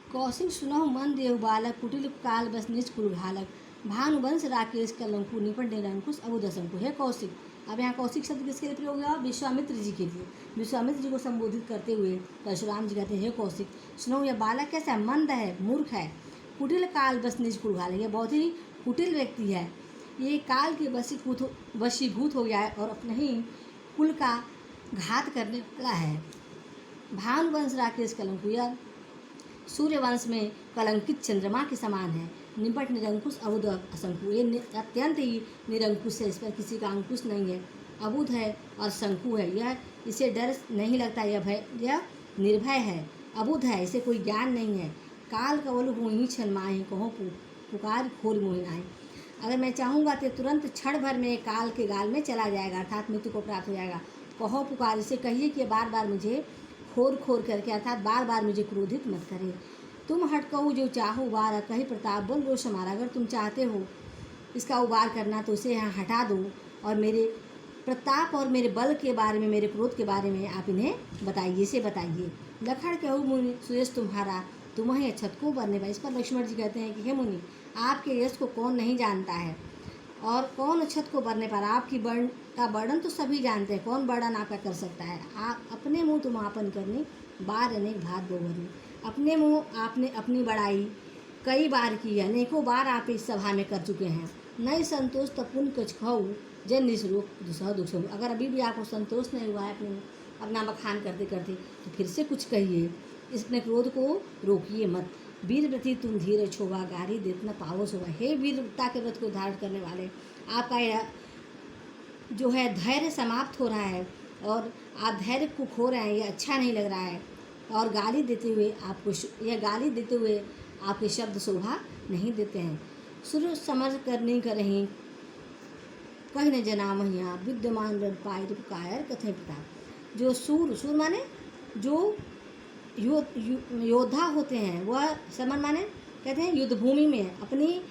कौशिक सुनहु मन देव बालक कुटिल काल बस निज कुल घालक भानुवंश राकेश कलंकु निपट निरंकुश अबुध असंकु। है कौशिक। अब यहाँ कौशिक शब्द किसके लिए प्रयोग हुआ? विश्वामित्र जी के लिए। विश्वामित्र जी को संबोधित करते हुए परशुराम जी कहते हैं, हे कौशिक सुनो, यह बालक कैसा है? मंद है, मूर्ख है। कुटिल काल बस निज कुल घालक, यह बहुत ही कुटिल व्यक्ति है। ये काल के वशीभूत हो गया है और अपने ही कुल का घात करने वाला है। भानुवंश राकेश कलंकु, यह सूर्यवंश में कलंकित चंद्रमा के समान है। निपट निरंकुश अबुध असंकु, ये अत्यंत ही निरंकुश है, इस पर किसी का अंकुश नहीं है। अबुध है और शंकु है, यह इसे डर नहीं लगता, यह निर्भय है। अबुध है, इसे कोई ज्ञान नहीं है। काल कवल हो ही क्षण माहि, कहो पुकार खोल मोहि नाहि। अगर मैं चाहूँगा तो तुरंत क्षण भर में काल के गाल में चला जाएगा, अर्थात मृत्यु को प्राप्त हो जाएगा। कहो पुकार, इसे कहिए कि बार बार मुझे खोर खोर करके, अर्थात बार बार मुझे क्रोधित मत करे। तुम हट कहूँ जो चाहो उबार, कही प्रताप बल रोष हमारा। अगर तुम चाहते हो इसका उबार करना तो इसे यहाँ हटा दो और मेरे प्रताप और मेरे बल के बारे में, मेरे क्रोध के बारे में आप इन्हें बताइए, इसे बताइए। लखन कहूँ मुनि सुयश तुम्हारा, तुम्हें अक्षत को बरने पाए। इस पर लक्ष्मण जी कहते हैं कि हे मुनि, आपके यश को कौन नहीं जानता है और कौन अक्षत को बरने पर? आपकी वर्णन तो सभी जानते हैं, कौन वर्णन आपका कर सकता है? आप अपने मुँह तुम आपन करनी, बार अनेक भात गोभरनी। अपने मुँह आपने अपनी बड़ाई कई बार की है, अनेकों बार आप इस सभा में कर चुके हैं। नहीं संतोष तपुन कछ खाऊ जन निसरूप दूसरा दुख। अगर अभी भी आपको संतोष नहीं हुआ है अपना बखान करते करते, तो फिर से कुछ कहिए, इसमें क्रोध को रोकिए मत। वीर व्रति तुम धीरे छोवा, गारी देत न पावो शोभा। हे वीरता के व्रत को धारण करने वाले, आपका यह जो है धैर्य समाप्त हो रहा है और आप धैर्य को खो रहे हैं, ये अच्छा नहीं लग रहा है। और गाली देते हुए आपके शब्द शोभा नहीं देते हैं। सुर समर करनी करहीं कहीं न जना महिया, विद्यमान रड पाई कायर कथे प्रताप। जो सूर माने जो योद्धा होते हैं, वह समर माने कहते हैं युद्ध भूमि में अपनी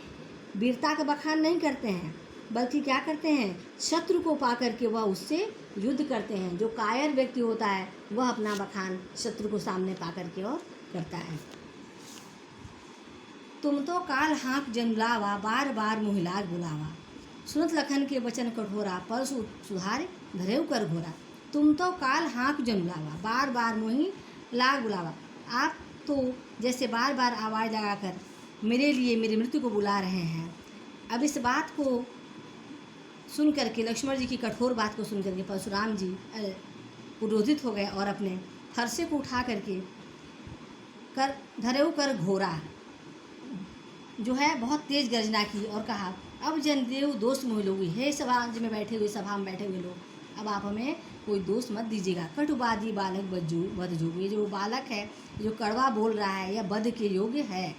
वीरता का बखान नहीं करते हैं, बल्कि क्या करते हैं? शत्रु को पा करके वह उससे युद्ध करते हैं। जो कायर व्यक्ति होता है वह अपना बखान शत्रु को सामने पा करके और करता है। तुम तो काल हाँक जनलावा, बार बार मुहिलाग बुलावा। सुनत लखन के वचन कठोरा, पर सुधार धरेव कर घोरा। तुम तो काल हाँक जनलावा, बार बार मुहि लाग बुलावा। आप तो जैसे बार बार आवाज़ लगाकर मेरे लिए मेरी मृत्यु को बुला रहे हैं। अब इस बात को सुन करके, लक्ष्मण जी की कठोर बात को सुन करके परशुराम जी क्रोधित हो गए और अपने फरसे को उठा करके धरेव कर घोरा जो है बहुत तेज गर्जना की और कहा, अब जनदेव दोष मोह लोगी। हे सभा में बैठे हुए लोग, अब आप हमें कोई दोष मत दीजिएगा। कटुबादी बालक बद जोग, ये जो बालक है जो कड़वा बोल रहा है यह बद के योग्य है।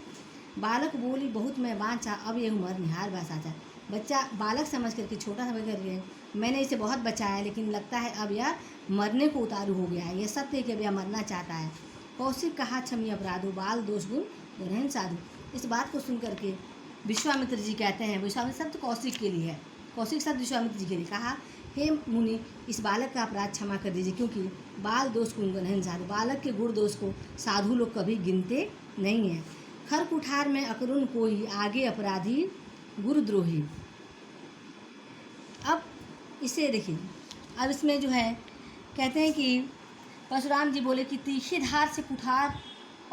बालक बोली बहुत मैं बाँचा, अब ये उम्र निहार बासाचा। बच्चा बालक समझ करके, छोटा समझ करके मैंने इसे बहुत बचाया, लेकिन लगता है अब यह मरने को उतारू हो गया है। यह सत्य है कि अब यह मरना चाहता है। कौशिक कहा क्षमी अपराधो, बाल दोष गुण गहन साधु। इस बात को सुन करके विश्वामित्र जी कहते हैं, विश्वामित्र शब्द कौशिक के लिए है, कौशिक शब्द विश्वामित्र जी के लिए कहा, हे मुनि, इस बालक का अपराध क्षमा कर दीजिए, क्योंकि बाल दोष गुण गहन साधु, बालक के गुण दोष को साधु लोग कभी गिनते नहीं हैं। खर कुठार में अकरुण कोई, आगे अपराधी गुरुद्रोही। अब इसे देखिए, अब इसमें जो है कहते हैं कि परशुराम जी बोले कि तीखी धार से कुठार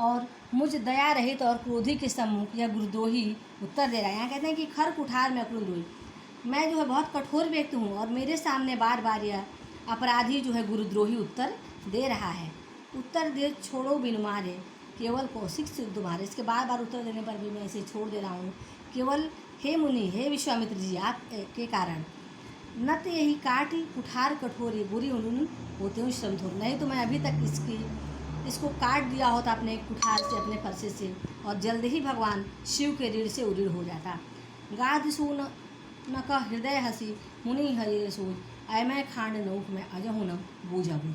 और मुझ दया रहित और क्रोधी के सम्मुख यह गुरुद्रोही उत्तर दे रहा है। यहाँ कहते हैं कि खर कुठार में गुरुद्रोही, मैं जो है बहुत कठोर व्यक्ति हूँ और मेरे सामने बार बार यह अपराधी जो है गुरुद्रोही उत्तर दे रहा है। उत्तर दे छोड़ो बिन मारे, केवल कौशिक से तुम्हारे। इसके बार बार उत्तर देने पर भी मैं इसे छोड़ दे रहा हूँ, केवल हे मुनि, हे विश्वामित्र जी, आप के कारण। न तो यही काटी कुठार कठोरी, बुरी उन्होंने होते हुए श्रम थोड़। नहीं तो मैं अभी तक इसको काट दिया होता अपने कुठार से, अपने फरसे से, और जल्द ही भगवान शिव के रीढ़ से उरीढ़ हो जाता। गाध सून न का हृदय हसी, मुनि हरे सोच, मैं खांड नौक में अजहू न बूझबू।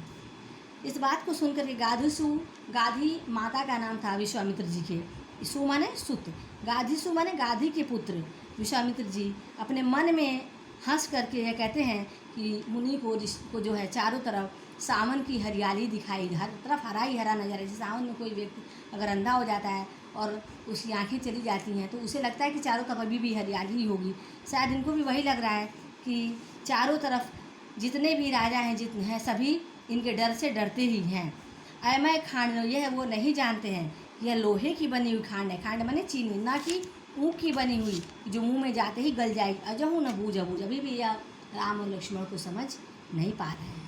इस बात को सुनकर के गाधी माता का नाम था विश्वामित्र जी के। सु माने सुत, गाधीसु माने गाधी के पुत्र। विश्वामित्र जी अपने मन में हंस करके यह कहते हैं कि मुनि को जो है चारों तरफ सावन की हरियाली दिखाई, हर तरफ हरा ही हरा नजर है। जैसे सावन में कोई व्यक्ति अगर अंधा हो जाता है और उसकी आंखें चली जाती हैं, तो उसे लगता है कि चारों तरफ अभी भी हरियाली ही होगी। शायद इनको भी वही लग रहा है कि चारों तरफ जितने भी राजा हैं, जितने हैं, सभी इनके डर से डरते ही हैं। अयमय खांड, यह वो नहीं जानते हैं कि यह लोहे की बनी हुई खांड है। खांड माने चीनी, ना कि ऊँख की बनी हुई जो मुंह में जाते ही गल जाएगी। अजहू न बूझ अबूझ, अभी भी यह राम और लक्ष्मण को समझ नहीं पा रहे हैं।